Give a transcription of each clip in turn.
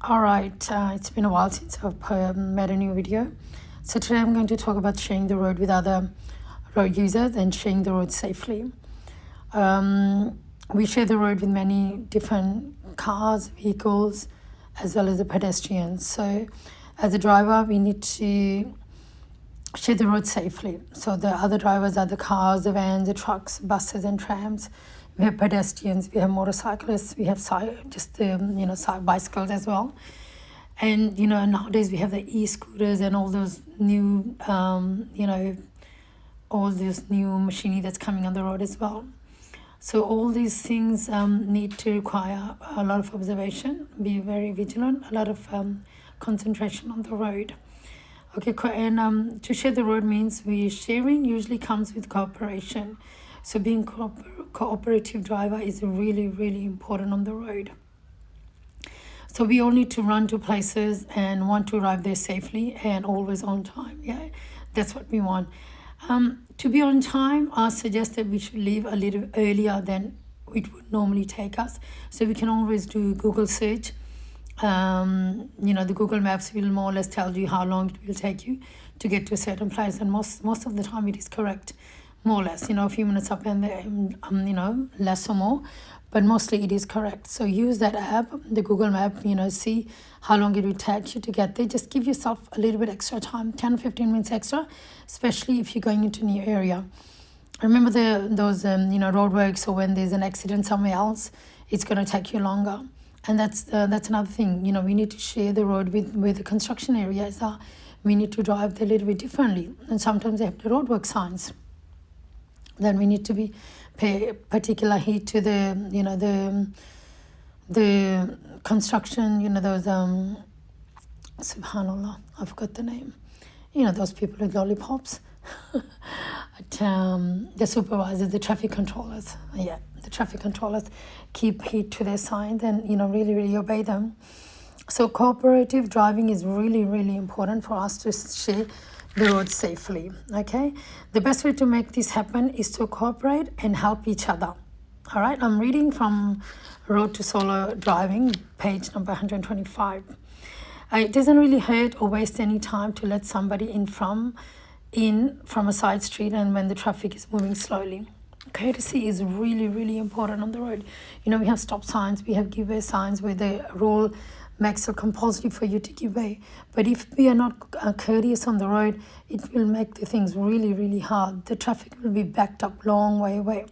All right, it's been a while since I've made a new video. So today I'm going to talk about sharing the road with other road users and sharing the road safely. We share the road with many different cars, vehicles, as well as the pedestrians. So as a driver, we need to share the road safely. So the other drivers are the cars, the vans, the trucks, buses and trams. We have pedestrians, we have motorcyclists, we have just the bicycles as well. And nowadays we have the e-scooters and all those new all this new machinery that's coming on the road as well. So all these things need to require a lot of observation, be very vigilant, a lot of concentration on the road. Okay, and to share the road means sharing usually comes with cooperation. So being cooperative driver is really, really important on the road. So we all need to run to places and want to arrive there safely and always on time. Yeah, that's what we want. To be on time, I suggest that we should leave a little earlier than it would normally take us. So we can always do Google search. The Google Maps will more or less tell you how long it will take you to get to a certain place, and most of the time it is correct, more or less. A few minutes up and there, less or more, but mostly it is correct. So use that app, the Google Map. See how long it will take you to get there. Just give yourself a little bit extra time, 10 or 15 minutes extra, especially if you're going into a new area. Remember those roadworks, or when there's an accident somewhere else, it's going to take you longer. And that's another thing. We need to share the road with the construction areas. We need to drive there a little bit differently. And sometimes they have the roadwork signs. Then we need to pay particular heed to the construction. Those subhanallah, I forgot the name. Those people with lollipops. The supervisors, the traffic controllers. Yeah, the traffic controllers keep heed to their signs and really, really obey them. So cooperative driving is really, really important for us to share the road safely. Okay, the best way to make this happen is to cooperate and help each other. All right, I'm reading from Road to Solo Driving, page number 125. It doesn't really hurt or waste any time to let somebody in from a side street and when the traffic is moving slowly. Courtesy is really, really important on the road. We have stop signs, we have give way signs where the rule makes it compulsory for you to give way. But if we are not courteous on the road, it will make the things really, really hard. The traffic will be backed up long way away.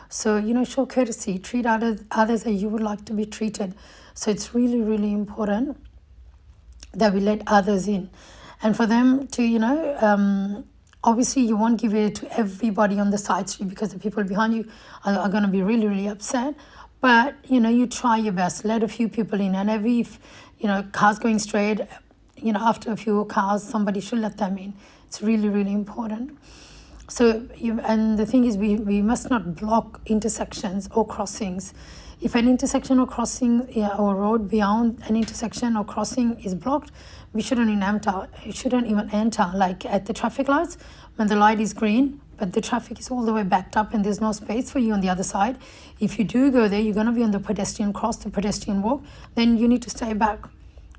So, show courtesy, treat others as you would like to be treated. So it's really, really important that we let others in. And for them to, obviously you won't give it to everybody on the side street because the people behind you are going to be really, really upset. But, you try your best, let a few people in. And every, cars going straight, after a few cars, somebody should let them in. It's really, really important. So, and the thing is, we must not block intersections or crossings. If an intersection or crossing or road beyond an intersection or crossing is blocked, we shouldn't even enter. Like at the traffic lights, when the light is green, but the traffic is all the way backed up and there's no space for you on the other side. If you do go there, you're going to be on the pedestrian cross, the pedestrian walk, then you need to stay back.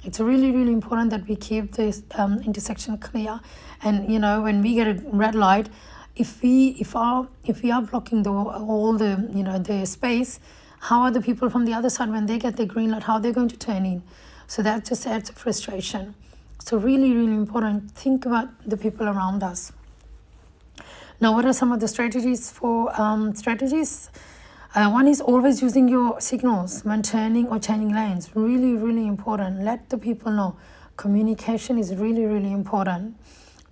It's really, really important that we keep this intersection clear. And, when we get a red light, if we are blocking all the space, how are the people from the other side, when they get the green light, how are they going to turn in? So that just adds to frustration. So really, really important. Think about the people around us. Now, what are some of the strategies for one is always using your signals when turning or changing lanes. Really, really important. Let the people know. Communication is really, really important.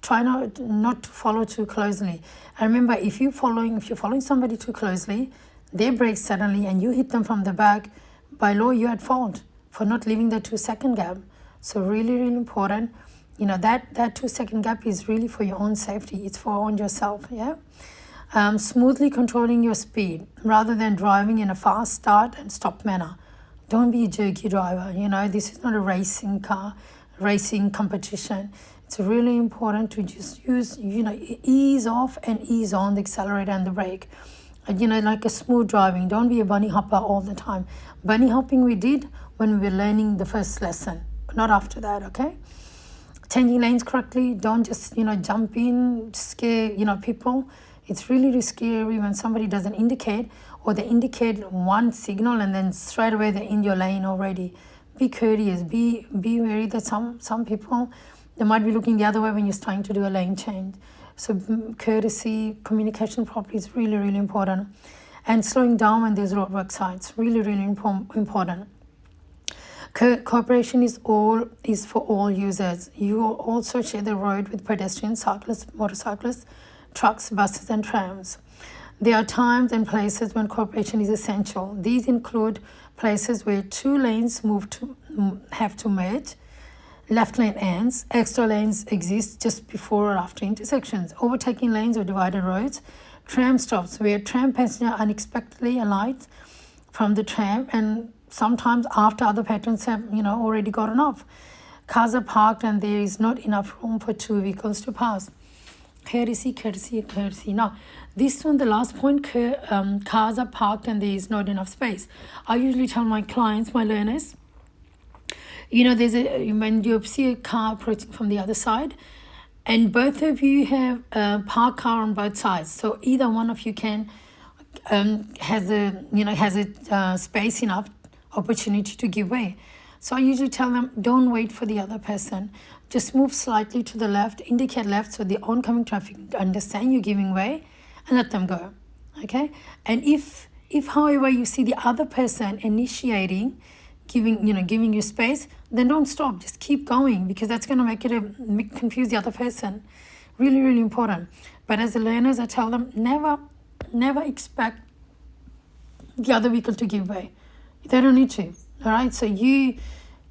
Try not to follow too closely. And remember, if you're following somebody too closely, they brake suddenly and you hit them from the back, by law you're at fault for not leaving the 2-second gap. So really, really important. That 2-second gap is really for your own safety. It's for yourself. Yeah. Smoothly controlling your speed rather than driving in a fast start and stop manner. Don't be a jerky driver. This is not a racing competition. It's really important to just use, ease off and ease on the accelerator and the brake. Like a smooth driving. Don't be a bunny hopper all the time. Bunny hopping we did when we were learning the first lesson. not after that, okay? Changing lanes correctly, don't just, jump in, scare, people. It's really, really scary when somebody doesn't indicate, or they indicate one signal and then straight away they're in your lane already. Be courteous, be wary that some people, they might be looking the other way when you're trying to do a lane change. So courtesy, communication properly is really, really important. And slowing down when there's roadwork signs, really, really important. Cooperation is for all users. You also share the road with pedestrians, cyclists, motorcyclists, trucks, buses, and trams. There are times and places when cooperation is essential. These include places where two lanes have to merge, left lane ends, extra lanes exist just before or after intersections, overtaking lanes or divided roads, tram stops where tram passenger unexpectedly alights from the tram and sometimes after other patrons have already gotten off. Cars are parked and there is not enough room for two vehicles to pass. Courtesy. Now, this one, the last point, cars are parked and there is not enough space. I usually tell my clients, my learners, when you see a car approaching from the other side, and both of you have a parked car on both sides, so either one of you can has a space enough opportunity to give way. So I usually tell them, don't wait for the other person. Just move slightly to the left, indicate left so the oncoming traffic understand you're giving way, and let them go. Okay? And if however you see the other person initiating, giving you space, then don't stop. Just keep going, because that's going to make confuse the other person. Really, really important. But as the learners, I tell them, never expect the other vehicle to give way. They don't need to. All right. So you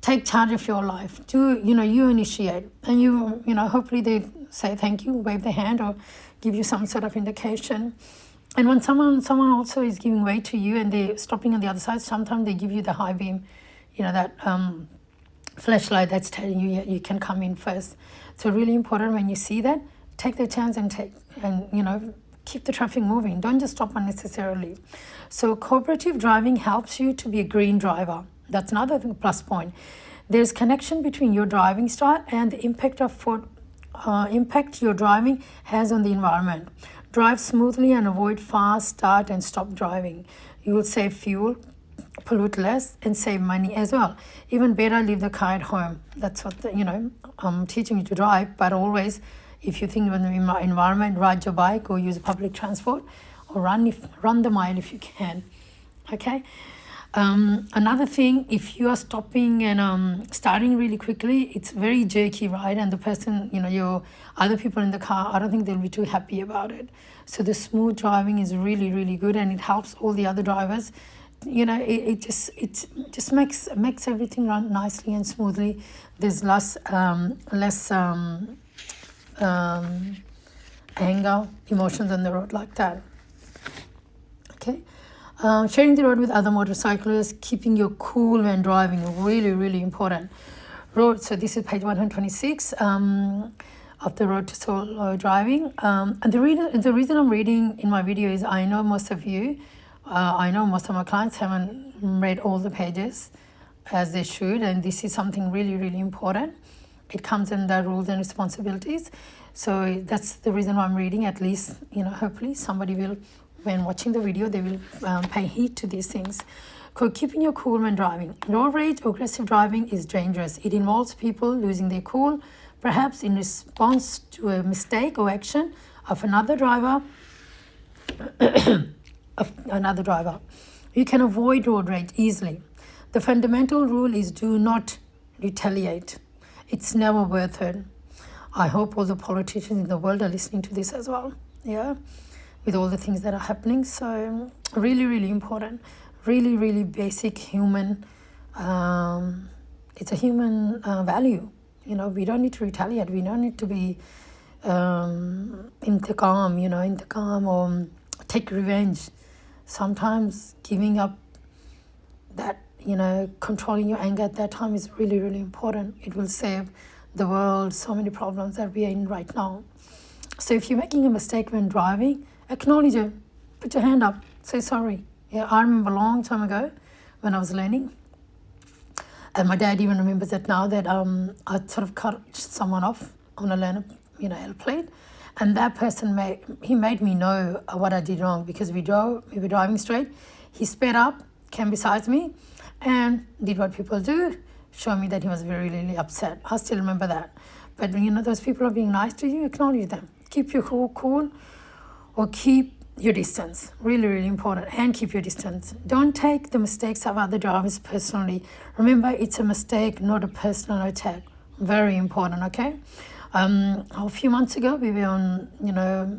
take charge of your life. You initiate, and hopefully they say thank you, wave their hand, or give you some sort of indication. And when someone also is giving way to you and they're stopping on the other side, sometimes they give you the high beam, that flashlight that's telling you you can come in first. So really important, when you see that, take the chance and keep the traffic moving. Don't just stop unnecessarily. So cooperative driving helps you to be a green driver. That's another plus point. There's connection between your driving style and the impact your driving has on the environment. Drive smoothly and avoid fast start and stop driving. You will save fuel, pollute less, and save money as well. Even better, leave the car at home. That's what I'm teaching you to drive. But always, if you think about the environment, ride your bike or use public transport, or run the mile if you can. Okay. Another thing, if you are stopping and starting really quickly, it's very jerky, right? And the person, your other people in the car, I don't think they'll be too happy about it. So the smooth driving is really, really good, and it helps all the other drivers. It just makes everything run nicely and smoothly. There's less anger, emotions on the road like that. Okay. Sharing the road with other motorcyclists, keeping your cool when driving, really, really important. Road. So this is page 126 of the Road to Solo Driving. And the reason I'm reading in my video is I know most of my clients haven't read all the pages as they should, and this is something really, really important. It comes in the rules and responsibilities. So that's the reason why I'm reading. At least, hopefully somebody will, when watching the video, they will pay heed to these things. Keeping your cool when driving. Road rage or aggressive driving is dangerous. It involves people losing their cool, perhaps in response to a mistake or action of another driver. You can avoid road rage easily. The fundamental rule is do not retaliate. It's never worth it. I hope all the politicians in the world are listening to this as well. Yeah. With all the things that are happening. So really, really important. Really, really basic human. It's a human value. We don't need to retaliate. We don't need to be intikam or take revenge. Sometimes giving up that, controlling your anger at that time is really, really important. It will save the world so many problems that we are in right now. So if you're making a mistake when driving, acknowledge it. Put your hand up. Say sorry. Yeah, I remember a long time ago when I was learning. And my dad even remembers it now, that I sort of cut someone off on a airplane, and that person made me know what I did wrong, because we were driving straight. He sped up, came beside me, and did what people do, show me that he was really, really upset. I still remember that. But those people are being nice to you, acknowledge them. Keep your cool, or keep your distance. Really, really important. And keep your distance. Don't take the mistakes of other drivers personally. Remember, it's a mistake, not a personal attack. Very important, okay? A few months ago, we were on,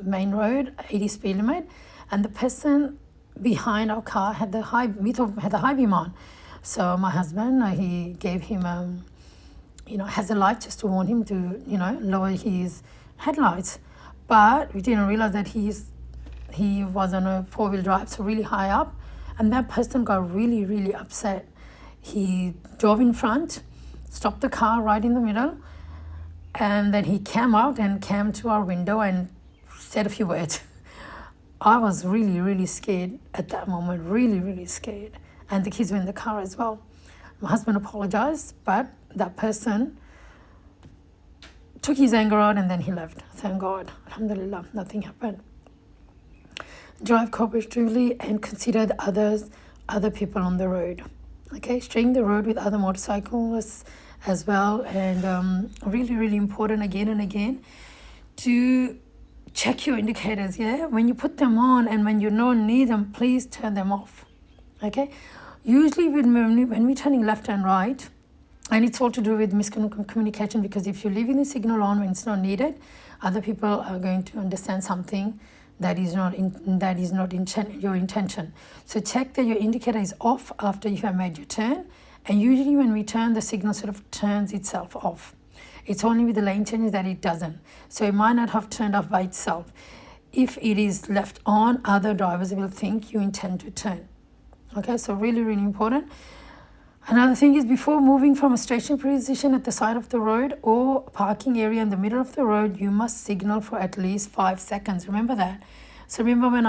main road, 80 speed limit, and the person behind our car had the high beam on. So my husband, he gave him, hazard light just to warn him to, lower his headlights. But we didn't realize that he was on a 4-wheel drive, so really high up, and that person got really, really upset. He drove in front, stopped the car right in the middle, and then he came out and came to our window and said a few words. I was really, really scared at that moment, really, really scared. And the kids were in the car as well. My husband apologized, but that person took his anger out and then he left. Thank God. Alhamdulillah, nothing happened. Drive cooperatively and consider the other people on the road. Okay, sharing the road with other motorcyclists as well. And really, really important again and again to check your indicators, yeah? When you put them on and when you don't need them, please turn them off, okay? Usually when we're turning left and right, and it's all to do with miscommunication, because if you're leaving the signal on when it's not needed, other people are going to understand something that is not your intention. So check that your indicator is off after you have made your turn. And usually when we turn, the signal sort of turns itself off. It's only with the lane changes that it doesn't. So it might not have turned off by itself. If it is left on, other drivers will think you intend to turn. Okay, so really, really important. Another thing is, before moving from a stationary position at the side of the road or parking area in the middle of the road, you must signal for at least 5 seconds. Remember that. So remember when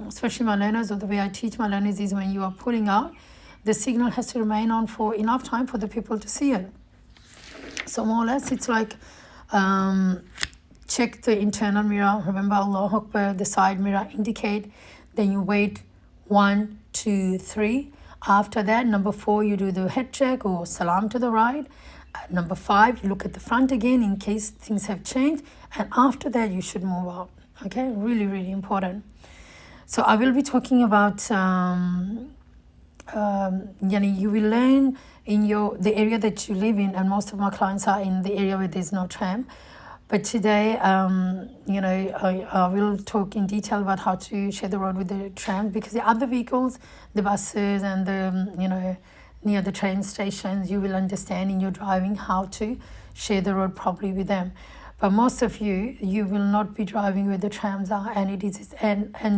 especially my learners, or the way I teach my learners, is when you are pulling out, the signal has to remain on for enough time for the people to see it. So more or less, it's like check the internal mirror. Remember, Allahu Akbar, the side mirror, indicate. Then you wait 1, 2, 3. After that, number 4, you do the head check or salam to the right. Number 5, you look at the front again in case things have changed. And after that, you should move out. Okay, really, really important. So I will be talking about, you will learn in the area that you live in, and most of my clients are in the area where there's no tram. But today, I will talk in detail about how to share the road with the tram, because the other vehicles, the buses and the, near the train stations, you will understand in your driving how to share the road properly with them. But most of you will not be driving where the trams are, and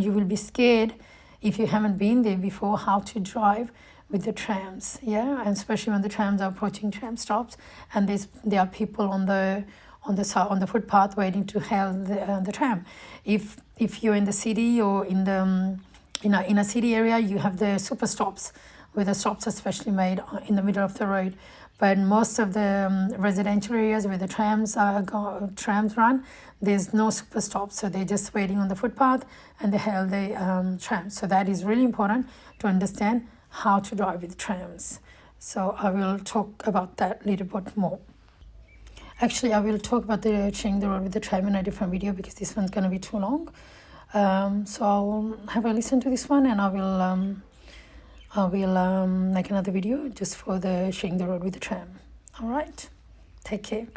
you will be scared if you haven't been there before how to drive with the trams, yeah, and especially when the trams are approaching tram stops, and there are people on the footpath waiting to hail the tram. If you're in the city or in a city area, you have the super stops, where the stops are specially made in the middle of the road. But most of the residential areas where the trams run, there's no super stops, so they're just waiting on the footpath and they hail the trams. So that is really important to understand how to drive with trams. So I will talk about that a little bit more. Actually, I will talk about sharing the road with the tram in a different video, because this one's going to be too long. So I'll have a listen to this one, and I will make another video just for the sharing the road with the tram. All right, take care.